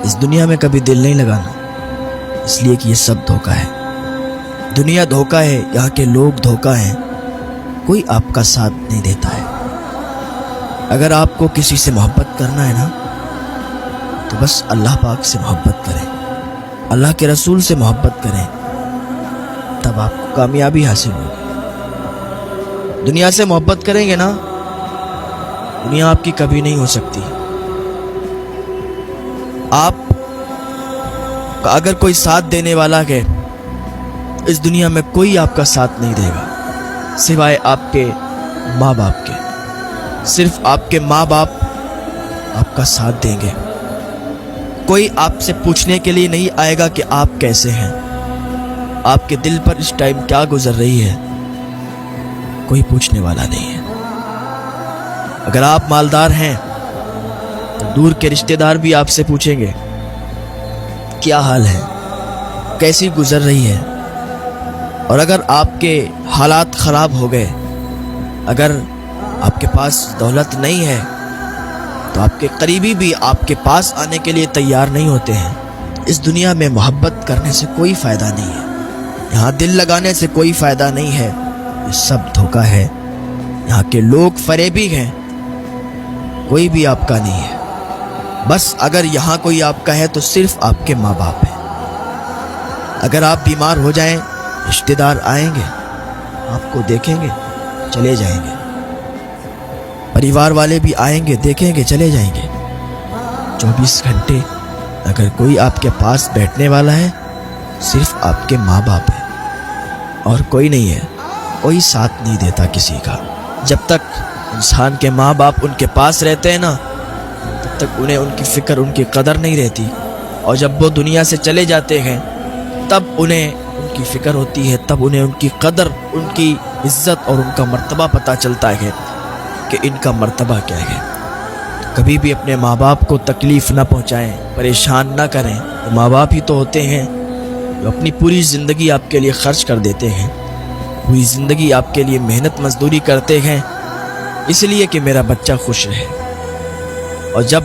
اس دنیا میں کبھی دل نہیں لگانا، اس لیے کہ یہ سب دھوکہ ہے۔ دنیا دھوکہ ہے، یہاں کے لوگ دھوکہ ہیں، کوئی آپ کا ساتھ نہیں دیتا ہے۔ اگر آپ کو کسی سے محبت کرنا ہے نا تو بس اللہ پاک سے محبت کریں، اللہ کے رسول سے محبت کریں، تب آپ کو کامیابی حاصل ہوگی۔ دنیا سے محبت کریں گے نا، دنیا آپ کی کبھی نہیں ہو سکتی۔ آپ کا اگر کوئی ساتھ دینے والا ہے، اس دنیا میں کوئی آپ کا ساتھ نہیں دے گا سوائے آپ کے ماں باپ کے۔ صرف آپ کے ماں باپ آپ کا ساتھ دیں گے۔ کوئی آپ سے پوچھنے کے لیے نہیں آئے گا کہ آپ کیسے ہیں، آپ کے دل پر اس ٹائم کیا گزر رہی ہے، کوئی پوچھنے والا نہیں ہے۔ اگر آپ مالدار ہیں تو دور کے رشتہ دار بھی آپ سے پوچھیں گے کیا حال ہے، کیسی گزر رہی ہے۔ اور اگر آپ کے حالات خراب ہو گئے، اگر آپ کے پاس دولت نہیں ہے تو آپ کے قریبی بھی آپ کے پاس آنے کے لیے تیار نہیں ہوتے ہیں۔ اس دنیا میں محبت کرنے سے کوئی فائدہ نہیں ہے، یہاں دل لگانے سے کوئی فائدہ نہیں ہے، یہ سب دھوکہ ہے۔ یہاں کے لوگ فریبی ہیں، کوئی بھی آپ کا نہیں ہے۔ بس اگر یہاں کوئی آپ کا ہے تو صرف آپ کے ماں باپ ہیں۔ اگر آپ بیمار ہو جائیں، رشتہ دار آئیں گے، آپ کو دیکھیں گے، چلے جائیں گے۔ پریوار والے بھی آئیں گے، دیکھیں گے، چلے جائیں گے۔ 24 گھنٹے اگر کوئی آپ کے پاس بیٹھنے والا ہے، صرف آپ کے ماں باپ ہیں اور کوئی نہیں ہے۔ کوئی ساتھ نہیں دیتا کسی کا۔ جب تک انسان کے ماں باپ ان کے پاس رہتے ہیں نا، تب تک انہیں ان کی فکر، ان کی قدر نہیں رہتی، اور جب وہ دنیا سے چلے جاتے ہیں تب انہیں ان کی فکر ہوتی ہے، تب انہیں ان کی قدر، ان کی عزت اور ان کا مرتبہ پتہ چلتا ہے کہ ان کا مرتبہ کیا ہے۔ کبھی بھی اپنے ماں باپ کو تکلیف نہ پہنچائیں، پریشان نہ کریں۔ ماں باپ ہی تو ہوتے ہیں جو اپنی پوری زندگی آپ کے لیے خرچ کر دیتے ہیں، پوری زندگی آپ کے لیے محنت مزدوری کرتے ہیں، اس لیے کہ میرا بچہ خوش رہے۔ اور جب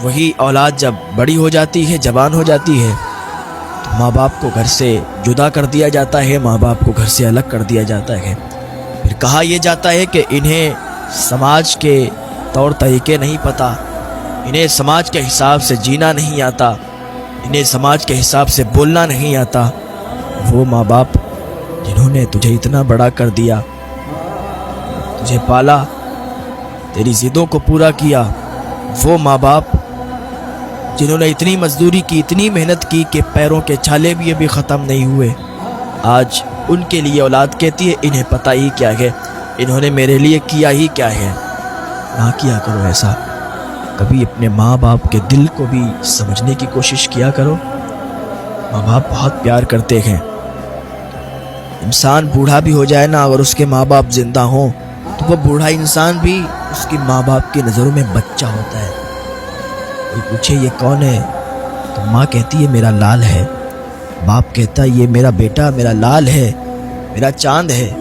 وہی اولاد جب بڑی ہو جاتی ہے، جوان ہو جاتی ہے، تو ماں باپ کو گھر سے جدا کر دیا جاتا ہے، ماں باپ کو گھر سے الگ کر دیا جاتا ہے۔ پھر کہا یہ جاتا ہے کہ انہیں سماج کے طور طریقے نہیں پتہ، انہیں سماج کے حساب سے جینا نہیں آتا، انہیں سماج کے حساب سے بولنا نہیں آتا۔ وہ ماں باپ جنہوں نے تجھے اتنا بڑا کر دیا، تجھے پالا، تیری ضدوں کو پورا کیا، وہ ماں باپ جنہوں نے اتنی مزدوری کی، اتنی محنت کی کہ پیروں کے چھالے بھی ابھی ختم نہیں ہوئے، آج ان کے لیے اولاد کہتی ہے انہیں پتہ ہی کیا ہے، انہوں نے میرے لیے کیا ہی کیا ہے۔ نہ کیا کرو ایسا، کبھی اپنے ماں باپ کے دل کو بھی سمجھنے کی کوشش کیا کرو۔ ماں باپ بہت پیار کرتے ہیں۔ انسان بوڑھا بھی ہو جائے نا، اگر اس کے ماں باپ زندہ ہوں تو وہ بوڑھا انسان بھی اس کی ماں باپ کی نظروں میں بچہ ہوتا ہے۔ کوئی پوچھے یہ کون ہے تو ماں کہتی ہے میرا لال ہے، باپ کہتا ہے یہ میرا بیٹا، میرا لال ہے، میرا چاند ہے۔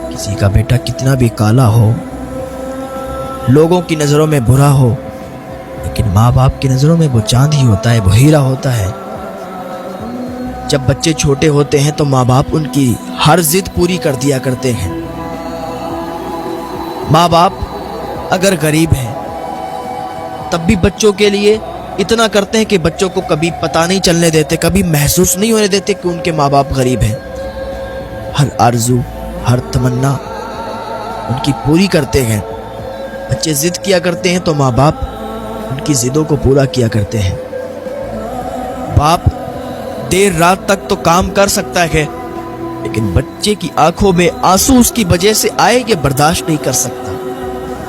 کسی کا بیٹا کتنا بھی کالا ہو، لوگوں کی نظروں میں برا ہو، لیکن ماں باپ کی نظروں میں وہ چاند ہی ہوتا ہے، وہ ہیرا ہوتا ہے۔ جب بچے چھوٹے ہوتے ہیں تو ماں باپ ان کی ہر ضد پوری کر دیا کرتے ہیں۔ ماں باپ اگر غریب ہیں تب بھی بچوں کے لیے اتنا کرتے ہیں کہ بچوں کو کبھی پتہ نہیں چلنے دیتے، کبھی محسوس نہیں ہونے دیتے کہ ان کے ماں باپ غریب ہیں۔ ہر آرزو، ہر تمنا ان کی پوری کرتے ہیں۔ بچے ضد کیا کرتے ہیں تو ماں باپ ان کی ضدوں کو پورا کیا کرتے ہیں۔ باپ دیر رات تک تو کام کر سکتا ہے، لیکن بچے کی آنکھوں میں آنسو اس کی وجہ سے آئے یہ برداشت نہیں کر سکتا۔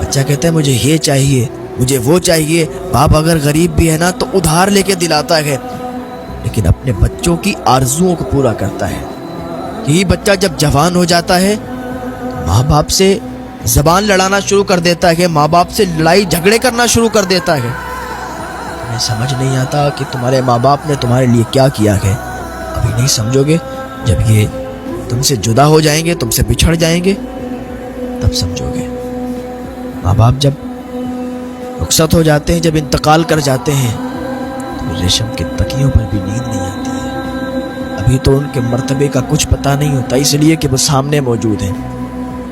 بچہ کہتا ہے مجھے یہ چاہیے، مجھے وہ چاہیے۔ باپ اگر غریب بھی ہے نا تو ادھار لے کے دلاتا ہے، لیکن اپنے بچوں کی آرزوؤں کو پورا کرتا ہے۔ یہی بچہ جب جوان ہو جاتا ہے ماں باپ سے زبان لڑانا شروع کر دیتا ہے، ماں باپ سے لڑائی جھگڑے کرنا شروع کر دیتا ہے۔ تمہیں سمجھ نہیں آتا کہ تمہارے ماں باپ نے تمہارے لیے کیا کیا ہے، ابھی نہیں سمجھو گے، جب یہ تم سے جدا ہو جائیں گے، تم سے بچھڑ جائیں گے، تب سمجھو گے۔ ماں باپ جب رخصت ہو جاتے ہیں، جب انتقال کر جاتے ہیں تو ریشم کے تکیوں پر بھی نیند نہیں آتی ہے۔ ابھی تو ان کے مرتبے کا کچھ پتہ نہیں ہوتا، اس لیے کہ وہ سامنے موجود ہیں۔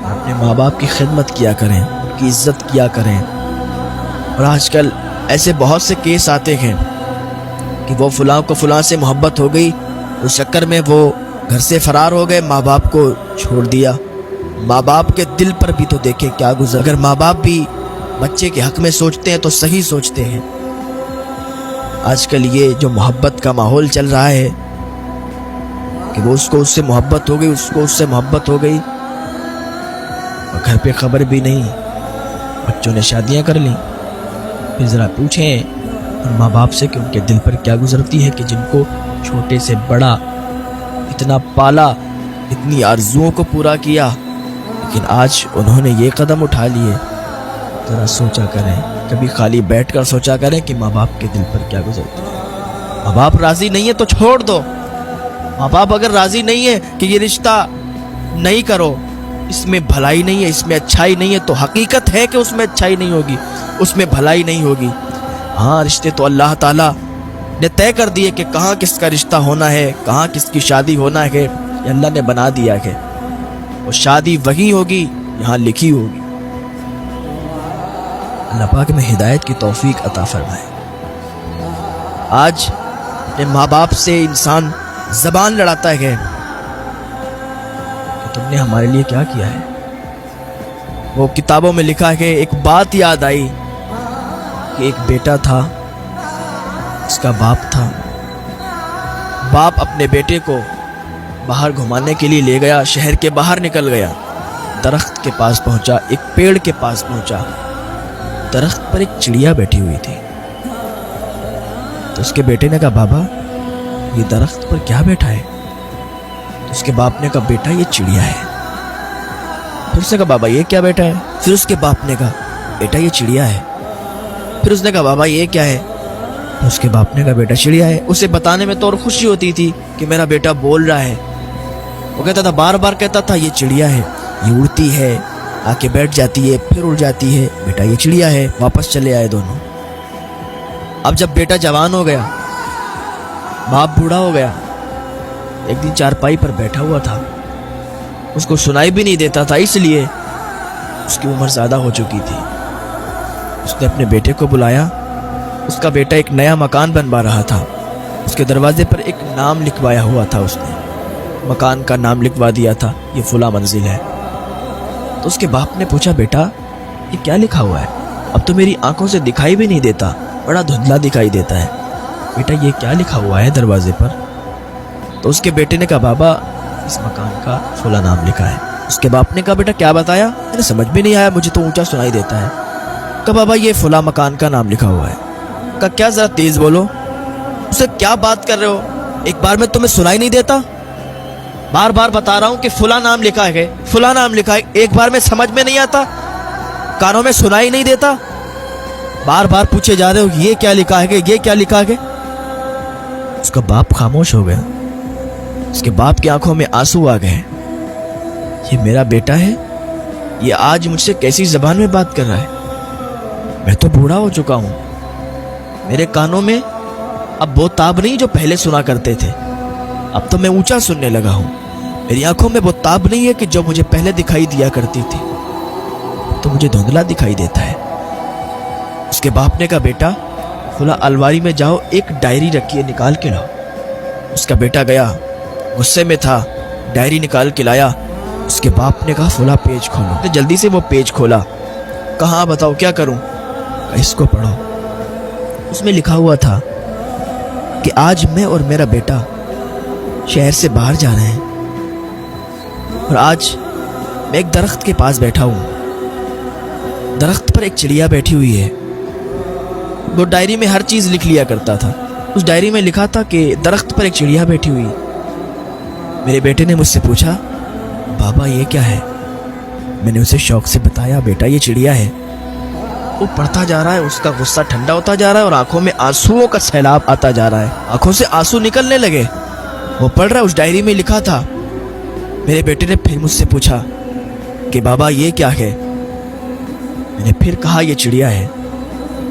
اپنے ماں باپ کی خدمت کیا کریں، ان کی عزت کیا کریں۔ اور آج کل ایسے بہت سے کیس آتے ہیں کہ وہ فلاں کو فلاں سے محبت ہو گئی، اس چکر میں وہ گھر سے فرار ہو گئے، ماں باپ کو چھوڑ دیا۔ ماں باپ کے دل پر بھی تو دیکھیں کیا گزر۔ اگر ماں باپ بھی بچے کے حق میں سوچتے ہیں تو صحیح سوچتے ہیں۔ آج کل یہ جو محبت کا ماحول چل رہا ہے کہ وہ اس کو اس سے محبت ہو گئی، اس کو اس سے محبت ہو گئی، اور گھر پہ خبر بھی نہیں، بچوں نے شادیاں کر لیں۔ پھر ذرا پوچھیں ان ماں باپ سے کہ ان کے دل پر کیا گزرتی ہے کہ جن کو چھوٹے سے بڑا اتنا پالا، اتنی آرزوؤں کو پورا کیا، لیکن آج انہوں نے یہ قدم اٹھا لیے۔ ذرا سوچا کریں، کبھی خالی بیٹھ کر سوچا کریں کہ ماں باپ کے دل پر کیا گزرتی ہے۔ ماں باپ راضی نہیں ہے تو چھوڑ دو۔ ماں باپ اگر راضی نہیں ہے کہ یہ رشتہ نہیں کرو، اس میں بھلائی نہیں ہے، اس میں اچھائی نہیں ہے، تو حقیقت ہے کہ اس میں اچھائی نہیں ہوگی، اس میں بھلائی نہیں ہوگی۔ ہاں، رشتے تو اللہ تعالیٰ نے طے کر دیے کہ کہاں کس کا رشتہ ہونا ہے، کہاں کس کی شادی ہونا ہے، یہ اللہ نے بنا دیا ہے۔ وہ شادی وہی ہوگی یہاں لکھی ہوگی۔ اللہ پاک میں ہدایت کی توفیق عطا فرمائے۔ آج اپنے ماں باپ سے انسان زبان لڑاتا ہے کہ تم نے ہمارے لیے کیا کیا ہے۔ وہ کتابوں میں لکھا ہے کہ ایک بات یاد آئی کہ ایک بیٹا تھا، اس کا باپ تھا۔ باپ اپنے بیٹے کو باہر گھمانے کے لیے لے گیا، شہر کے باہر نکل گیا، درخت کے پاس پہنچا، ایک پیڑ کے پاس پہنچا، درخت پر ایک چڑیا بیٹھی ہوئی تھی۔ تو اس کے بیٹے نے کہا، بابا یہ درخت پر کیا بیٹھا ہے؟ تو اس کے باپ نے کہا، بیٹا یہ چڑیا ہے۔ پھر اس نے کہا، بابا یہ کیا بیٹھا ہے؟ پھر اس کے باپ نے کہا، بیٹا یہ چڑیا ہے۔ پھر اس نے کہا، بابا یہ کیا ہے؟ تو اس کے باپ نے کہا، بیٹا چڑیا ہے۔ اسے بتانے میں تو اور خوشی ہوتی تھی کہ میرا بیٹا بول رہا ہے۔ وہ کہتا تھا، بار بار کہتا تھا، یہ چڑیا ہے، یہ اڑتی ہے، آ کے بیٹھ جاتی ہے، پھر اڑ جاتی ہے، بیٹا یہ چڑیا ہے۔ واپس چلے آئے دونوں۔ اب جب بیٹا جوان ہو گیا، باپ بوڑھا ہو گیا، ایک دن چارپائی پر بیٹھا ہوا تھا، اس کو سنائی بھی نہیں دیتا تھا، اس لیے اس کی عمر زیادہ ہو چکی تھی۔ اس نے اپنے بیٹے کو بلایا۔ اس کا بیٹا ایک نیا مکان بنوا رہا تھا، اس کے دروازے پر ایک نام لکھوایا ہوا تھا، اس نے مکان کا نام لکھوا دیا تھا، یہ فلاں منزل ہے۔ تو اس کے باپ نے پوچھا، بیٹا یہ کیا لکھا ہوا ہے؟ اب تو میری آنکھوں سے دکھائی بھی نہیں دیتا، بڑا دھندلا دکھائی دیتا ہے، بیٹا یہ کیا لکھا ہوا ہے دروازے پر؟ تو اس کے بیٹے نے کہا، بابا اس مکان کا فلاں نام لکھا ہے۔ اس کے باپ نے کہا، بیٹا کیا بتایا؟ مجھے سمجھ بھی نہیں آیا، مجھے تو اونچا سنائی دیتا ہے۔ کہا، بابا یہ فلاں مکان کا نام لکھا ہوا ہے۔ کہا، کیا ذرا تیز بولو، اسے کیا بات کر رہے ہو؟ ایک بار میں تمہیں سنائی نہیں دیتا؟ بار بار بتا رہا ہوں کہ فلاں نام لکھا ہے، فلاں نام لکھا ہے، ایک بار میں سمجھ میں نہیں آتا؟ کانوں میں سنائی نہیں دیتا؟ بار بار پوچھے جا رہے ہو یہ کیا لکھا ہے، یہ کیا لکھا ہے؟ اس کا باپ خاموش ہو گیا۔ اس کے باپ کی آنکھوں میں آنسو آ گئے۔ یہ میرا بیٹا ہے، یہ آج مجھ سے کیسی زبان میں بات کر رہا ہے؟ میں تو بوڑھا ہو چکا ہوں، میرے کانوں میں اب وہ تاب نہیں جو پہلے سنا کرتے تھے، اب تو میں اونچا سننے لگا ہوں، میری آنکھوں میں وہ تاب نہیں ہے کہ جو مجھے پہلے دکھائی دیا کرتی تھی، تو مجھے دھندلا دکھائی دیتا ہے۔ اس کے باپ نے کہا، بیٹا فلاں الماری میں جاؤ، ایک ڈائری رکھی ہے، نکال کے لاؤ۔ اس کا بیٹا گیا، غصے میں تھا، ڈائری نکال کے لایا۔ اس کے باپ نے کہا، فلاں پیج کھولو۔ جلدی سے وہ پیج کھولا۔ کہاں بتاؤ کیا کروں؟ اس کو پڑھو۔ اس میں لکھا ہوا تھا کہ آج میں اور میرا بیٹا شہر سے باہر جا رہے ہیں، اور آج میں ایک درخت کے پاس بیٹھا ہوں، درخت پر ایک چڑیا بیٹھی ہوئی ہے۔ وہ ڈائری میں ہر چیز لکھ لیا کرتا تھا۔ اس ڈائری میں لکھا تھا کہ درخت پر ایک چڑیا بیٹھی ہوئی۔ میرے بیٹے نے مجھ سے پوچھا، بابا یہ کیا ہے؟ میں نے اسے شوق سے بتایا، بیٹا یہ چڑیا ہے۔ وہ پڑھتا جا رہا ہے، اس کا غصہ ٹھنڈا ہوتا جا رہا ہے، اور آنکھوں میں آنسوؤں کا سیلاب آتا جا رہا ہے، آنکھوں سے آنسو نکلنے لگے۔ وہ پڑھ رہا ہے، اس ڈائری میں لکھا تھا۔ میرے بیٹے نے پھر مجھ سے پوچھا کہ بابا یہ کیا ہے؟ میں نے پھر کہا، یہ چڑیا ہے۔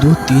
2-3